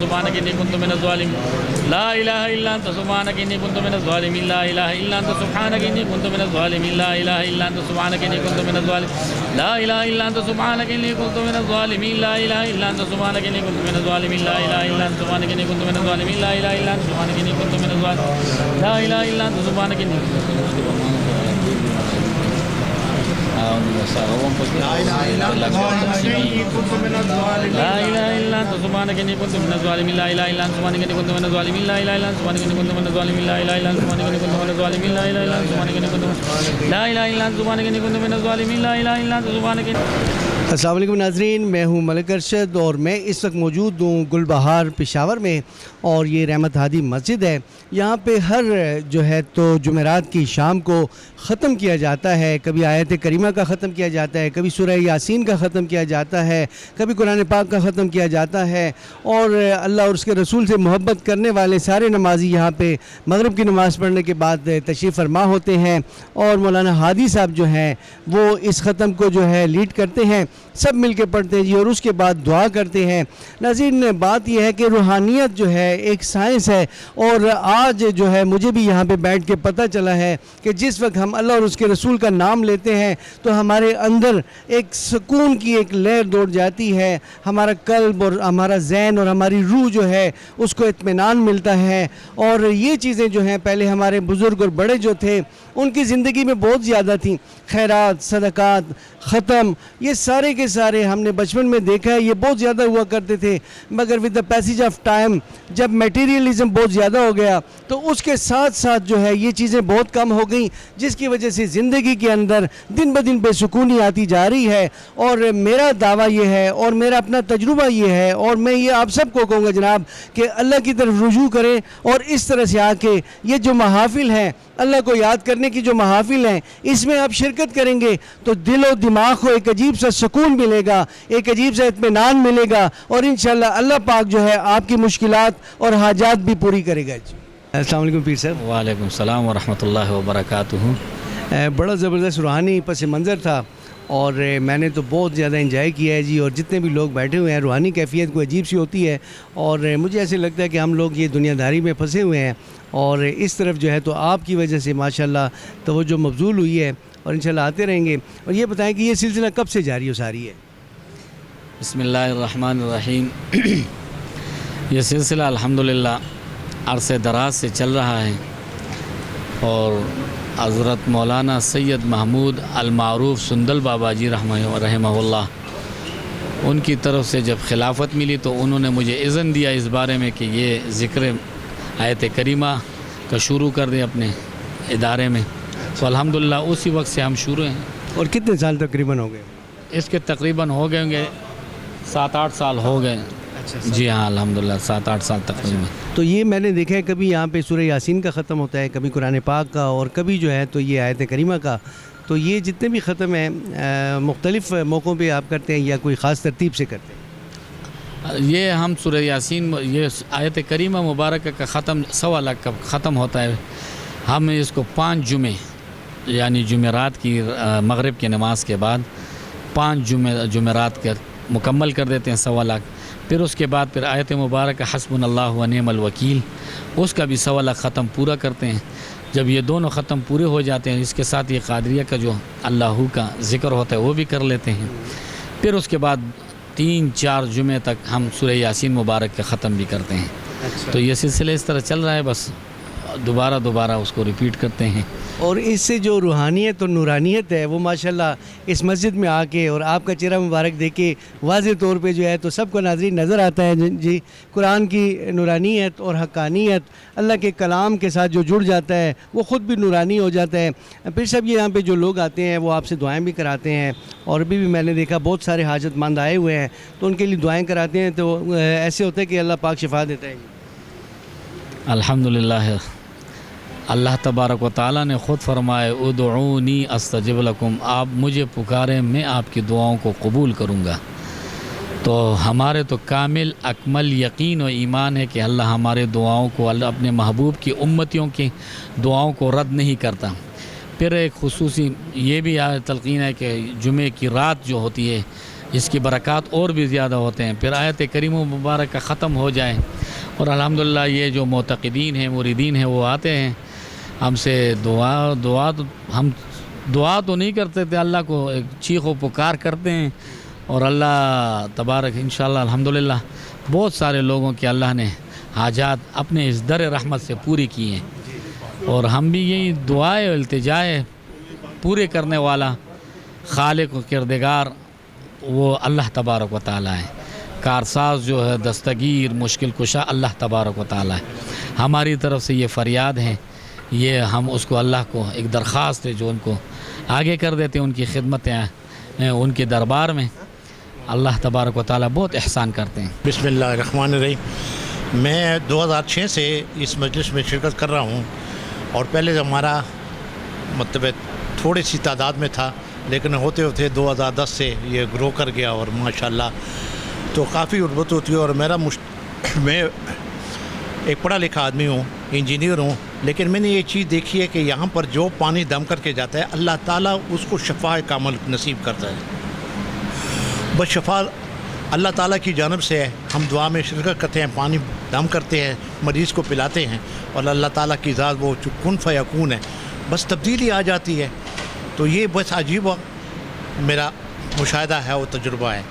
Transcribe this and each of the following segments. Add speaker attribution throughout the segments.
Speaker 1: سبحانك إني كنت من الظالمين لا إله إلا أنت سبحانك إني كنت من الظالمين لا إله إلا أنت سبحانك إني كنت من الظالمين لا إله إلا أنت سبحانك إني كنت من الظالمين لا إله إلا أنت سبحانك إني كنت من الظالمين لا إله إلا أنت سبحانك إني كنت من الظالمين لا إله إلا أنت سبحانك إني كنت من الظالمين لا إله إلا أنت سبحانك إني كنت من الظالمين لا إله إلا أنت سبحانك إني كنت من الظالمين لا إله إلا أنت سبحانك إني كنت من الظالمين لا إله إلا أنت سبحانك إني كنت من الظالمين لا إله إلا أنت سبحانك إني كنت من الظالمين لا إله إلا أنت سبحانك إني كنت من الظالمين لا إله إلا أنت سبحانك إني كنت لا إله إلا أنت سبحانك إني كنت من الظالمين لا إله إلا أنت سبحانك.
Speaker 2: السلام علیکم ناظرین، میں ہوں ملک ارشد اور میں اس وقت موجود ہوں گل بہار پشاور میں، اور یہ رحمت ہادی مسجد ہے۔ یہاں پہ ہر جو ہے تو جمعرات کی شام کو ختم کیا جاتا ہے، کبھی آیت کریمہ کا ختم کیا جاتا ہے، کبھی سورہ یاسین کا ختم کیا جاتا ہے، کبھی قرآن پاک کا ختم کیا جاتا ہے، اور اللہ اور اس کے رسول سے محبت کرنے والے سارے نمازی یہاں پہ مغرب کی نماز پڑھنے کے بعد تشریف فرما ہوتے ہیں، اور مولانا ہادی صاحب جو ہیں وہ اس ختم کو جو ہے لیڈ کرتے ہیں، سب مل کے پڑھتے ہیں جی، اور اس کے بعد دعا کرتے ہیں۔ ناظرین، بات یہ ہے کہ روحانیت جو ہے ایک سائنس ہے، اور آج جو ہے مجھے بھی یہاں پہ بیٹھ کے پتہ چلا ہے کہ جس وقت ہم اللہ اور اس کے رسول کا نام لیتے ہیں تو ہمارے اندر ایک سکون کی ایک لہر دوڑ جاتی ہے، ہمارا قلب اور ہمارا ذہن اور ہماری روح جو ہے اس کو اطمینان ملتا ہے۔ اور یہ چیزیں جو ہیں پہلے ہمارے بزرگ اور بڑے جو تھے ان کی زندگی میں بہت زیادہ تھیں، خیرات، صدقات، ختم، یہ سارے کے سارے ہم نے بچپن میں دیکھا ہے، یہ بہت زیادہ ہوا کرتے تھے، مگر with the passage of time جب میٹیریلزم بہت زیادہ ہو گیا تو اس کے ساتھ ساتھ جو ہے یہ چیزیں بہت کم ہو گئیں، جس کی وجہ سے زندگی کے اندر دن بدن بے سکونی آتی جا رہی ہے۔ اور میرا دعویٰ یہ ہے اور میرا اپنا تجربہ یہ ہے، اور میں یہ آپ سب کو کہوں گا جناب کہ اللہ کی طرف رجوع کریں، اور اس طرح سے آ کے یہ جو محافل ہیں، اللہ کو یاد کرنے کی جو محافل ہیں، اس میں آپ شرکت کریں گے تو دل و دماغ کو ایک عجیب سا سکون ملے گا، ایک عجیب سا اطمینان ملے گا، اور انشاءاللہ اللہ پاک جو ہے آپ کی مشکلات اور حاجات بھی پوری کرے گا جی۔ السلام علیکم پیر صاحب۔
Speaker 1: وعلیکم السلام ورحمۃ اللہ وبرکاتہ۔
Speaker 2: بڑا زبردست روحانی پس منظر تھا، اور میں نے تو بہت زیادہ انجوائے کیا ہے جی، اور جتنے بھی لوگ بیٹھے ہوئے ہیں روحانی کیفیت کو عجیب سی ہوتی ہے، اور مجھے ایسے لگتا ہے کہ ہم لوگ یہ دنیا داری میں پھنسے ہوئے ہیں، اور اس طرف جو ہے تو آپ کی وجہ سے ماشاءاللہ توجہ مبذول ہوئی ہے، اور انشاءاللہ آتے رہیں گے۔ اور یہ بتائیں کہ یہ سلسلہ کب سے جاری و ساری ہے؟
Speaker 1: بسم اللہ الرحمن الرحیم۔ یہ سلسلہ الحمدللہ عرصے دراز سے چل رہا ہے، اور حضرت مولانا سید محمود المعروف سندل بابا جی رحمہ اللہ، ان کی طرف سے جب خلافت ملی تو انہوں نے مجھے اذن دیا اس بارے میں کہ یہ ذکر آیت کریمہ کا شروع کر دیں اپنے ادارے میں، تو الحمدللہ اسی وقت سے ہم شروع ہیں۔
Speaker 2: اور کتنے سال تقریباً ہو گئے؟
Speaker 1: اس کے تقریباً ہو گئے ہوں گے 7-8 سال ہو گئے جی ہاں، الحمدللہ 7-8 سال تقریباً۔
Speaker 2: تو یہ میں نے دیکھا ہے کبھی یہاں پہ سورہ یاسین کا ختم ہوتا ہے، کبھی قرآن پاک کا، اور کبھی جو ہے تو یہ آیت کریمہ کا، تو یہ جتنے بھی ختم ہیں مختلف موقعوں پہ آپ کرتے ہیں یا کوئی خاص ترتیب سے کرتے ہیں؟
Speaker 1: یہ ہم سورہ یاسین، یہ آیت کریمہ مبارکہ کا ختم سوا لاکھ کا ختم ہوتا ہے، ہم اس کو 5 جمعے یعنی جمعرات کی مغرب کی نماز کے بعد 5 جمعرات کا مکمل کر دیتے ہیں 1.25 لاکھ۔ پھر اس کے بعد پھر آیت مبارکہ حسبنا اللہ و نعم الوکیل، اس کا بھی 1.25 لاکھ ختم پورا کرتے ہیں۔ جب یہ دونوں ختم پورے ہو جاتے ہیں، اس کے ساتھ یہ قادریہ کا جو اللہ کا ذکر ہوتا ہے وہ بھی کر لیتے ہیں۔ پھر اس کے بعد 3-4 جمعے تک ہم سورہ یاسین مبارک کا ختم بھی کرتے ہیں۔ تو یہ سلسلہ اس طرح چل رہا ہے، بس دوبارہ اس کو ریپیٹ کرتے ہیں۔
Speaker 2: اور اس سے جو روحانیت اور نورانیت ہے وہ ماشاءاللہ اس مسجد میں آ کے اور آپ کا چہرہ مبارک دیکھ کے واضح طور پہ جو ہے تو سب کو ناظرین نظر آتا ہے جی، قرآن کی نورانیت اور حقانیت، اللہ کے کلام کے ساتھ جو جڑ جاتا ہے وہ خود بھی نورانی ہو جاتا ہے۔ پھر سب یہ یہاں پہ جو لوگ آتے ہیں وہ آپ سے دعائیں بھی کراتے ہیں، اور ابھی بھی میں نے دیکھا بہت سارے حاجت مند آئے ہوئے ہیں تو ان کے لیے دعائیں کراتے ہیں، تو ایسے ہوتا ہے کہ اللہ پاک شفا دیتا ہے۔
Speaker 1: الحمدللہ، اللہ تبارک و تعالیٰ نے خود فرمائے ادعونی استجب لکم، آپ مجھے پکاریں میں آپ کی دعاؤں کو قبول کروں گا۔ تو ہمارے تو کامل اکمل یقین و ایمان ہے کہ اللہ ہمارے دعاؤں کو، اللہ اپنے محبوب کی امتیوں کی دعاؤں کو رد نہیں کرتا۔ پھر ایک خصوصی یہ بھی تلقین ہے کہ جمعے کی رات جو ہوتی ہے اس کی برکات اور بھی زیادہ ہوتے ہیں. پھر آیت کریم و مبارک کا ختم ہو جائے اور الحمدللہ یہ جو معتقدین ہیں مریدین ہیں وہ آتے ہیں ہم سے ہم دعا تو نہیں کرتے تھے, اللہ کو ایک چیخ و پکار کرتے ہیں اور اللہ تبارک انشاءاللہ الحمدللہ بہت سارے لوگوں کے اللہ نے حاجات اپنے اس در رحمت سے پوری کی ہیں. اور ہم بھی یہی دعائیں التجائے پورے کرنے والا خالق و کردگار وہ اللہ تبارک و تعالی ہے. کارساز جو ہے دستگیر مشکل کشا اللہ تبارک و تعالی ہے. ہماری طرف سے یہ فریاد ہے, یہ ہم اس کو اللہ کو ایک درخواست ہے جو ان کو آگے کر دیتے ہیں, ان کی خدمتیں ان کے دربار میں. اللہ تبارک و تعالی بہت احسان کرتے ہیں.
Speaker 3: بسم اللہ الرحمن الرحیم. میں 2006 سے اس مجلس میں شرکت کر رہا ہوں اور پہلے ہمارا مطلب تھوڑی سی تعداد میں تھا, لیکن ہوتے ہوتے 2010 سے یہ گرو کر گیا اور ماشاءاللہ تو کافی عربت ہوتی ہے. اور میں ایک پڑھا لکھا آدمی ہوں, انجینئر ہوں, لیکن میں نے یہ چیز دیکھی ہے کہ یہاں پر جو پانی دم کر کے جاتا ہے اللہ تعالیٰ اس کو شفا کامل نصیب کرتا ہے. بس شفا اللہ تعالیٰ کی جانب سے ہے. ہم دعا میں شرکت کرتے ہیں, پانی دم کرتے ہیں, مریض کو پلاتے ہیں اور اللہ تعالیٰ کی ذات وہ کن فیکون ہے, بس تبدیلی آ جاتی ہے. تو یہ بس عجیب میرا مشاہدہ ہے, وہ تجربہ ہے.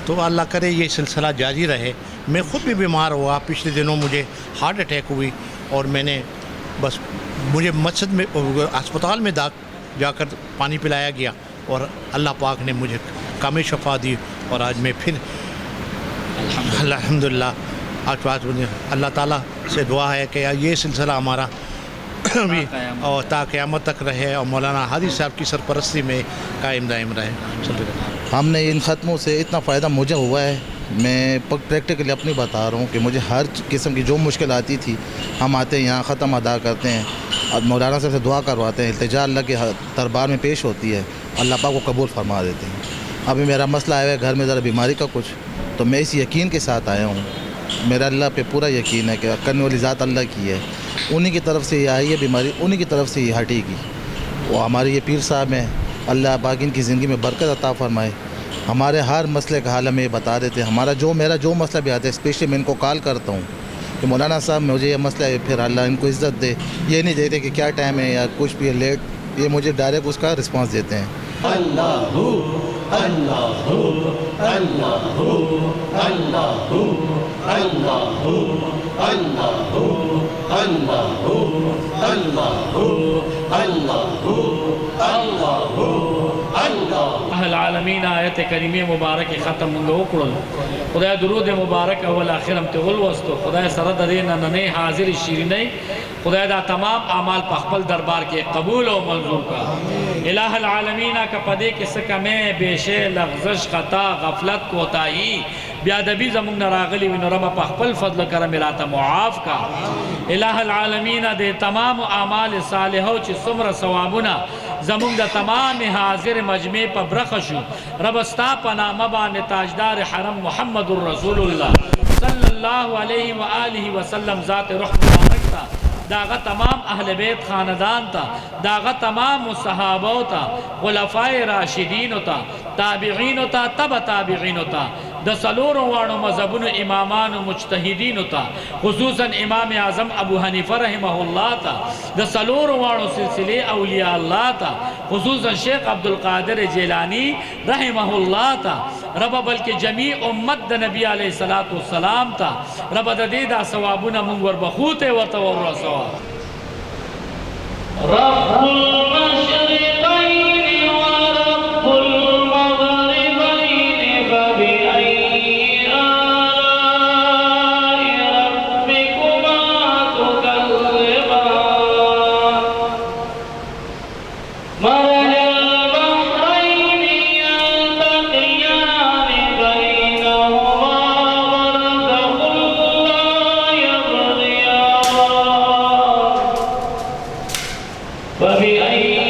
Speaker 3: تو اللہ کرے یہ سلسلہ جاری رہے. میں خود بھی بیمار ہوا, پچھلے دنوں مجھے ہارٹ اٹیک ہوئی اور میں نے بس مجھے مسجد میں اسپتال میں جا کر پانی پلایا گیا اور اللہ پاک نے مجھے کامل شفا دی. اور آج میں پھر الحمدللہ آج اللہ تعالیٰ سے دعا ہے کہ یہ سلسلہ ہمارا بھی اور تا قیامت تک رہے اور مولانا ہادی صاحب کی سرپرستی میں قائم دائم رہے.
Speaker 4: ہم نے ان ختموں سے اتنا فائدہ مجھے ہوا ہے, میں پریکٹیکلی اپنی بتا رہا ہوں کہ مجھے ہر قسم کی جو مشکل آتی تھی ہم آتے ہیں یہاں ختم ادا کرتے ہیں اور مولانا صاحب سے دعا کرواتے ہیں, التجا اللہ کے دربار میں پیش ہوتی ہے, اللہ پاک کو قبول فرما دیتے ہیں. ابھی میرا مسئلہ آیا ہے گھر میں ذرا بیماری کا کچھ, تو میں اس یقین کے ساتھ آیا ہوں, میرا اللہ پہ پورا یقین ہے کہ کرنے والی ذات اللہ کی ہے, انہی کی طرف سے یہ آئی ہے بیماری, انہی کی طرف سے یہ ہٹے گی. وہ ہمارے یہ پیر صاحب ہیں, اللہ پاک ان کی زندگی میں برکت عطا فرمائے. ہمارے ہر مسئلے کا حال ہمیں یہ بتا دیتے ہیں. میرا جو مسئلہ بھی آتا ہے اسپیشلی میں ان کو کال کرتا ہوں کہ مولانا صاحب مجھے یہ مسئلہ ہے, پھر اللہ ان کو عزت دے. یہ نہیں دیتے کہ کیا ٹائم ہے یا کچھ بھی لیٹ, یہ مجھے ڈائریکٹ اس کا رسپانس دیتے ہیں.
Speaker 5: اللہ اللہ اللہ اللہ اللہ
Speaker 1: العالمین آیت کریمی مبارک ختم منگو اکڑل خدا درود مبارک اول آخر ہم تغل وستو خدا سرد دینا ننے حاضر شیرینی خدا دا تمام اعمال پخپل دربار کے قبول و منظور کا. الہ العالمین کا پدے کس کمیں بیشے لغزش خطا غفلت کوتاہی بیادبی زمون نراغلی و نرم پخپل فضل کرم الاتا معاف کا. الہ العالمین دے تمام اعمال صالحو چی سمر ثوابنا زمون دا تمام حاضر مجمع پا برخشو ربستا پنا مبان تاجدار حرم محمد الرسول اللہ صلی اللہ علیہ وآلہ وسلم ذات روح مبارک تا, داغا تمام اہل بیت خاندان تا, داغا تمام صحابہ تا, خلفائے راشدین تا, تابعین تا, تب تابعین تا, دا سلوروں وانو مذہبن امامان و مجتہدین تا, خصوصاً امام اعظم ابو حنیفہ رحمہ اللہ تا, دا سلوروں وانو سلسلے اولیاء اللہ تا, خصوصاً شیخ عبدالقادر جیلانی رحمہ اللہ تا, رب بلکہ جمیع امت دا نبی علیہ السلام تا, رب دا دیدہ ثوابنا منور بخوتے و تور ثواب. رب المشرقین ورب المغربین فبأي آلاء ربكما تكذبان مرج البحرين يلتقيان بينهما برزخ لا يبغيان فبأي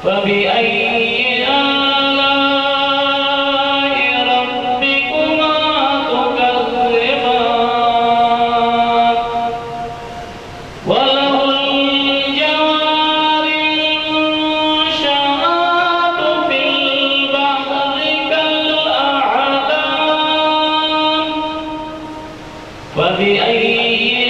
Speaker 1: فبأي
Speaker 5: وبأي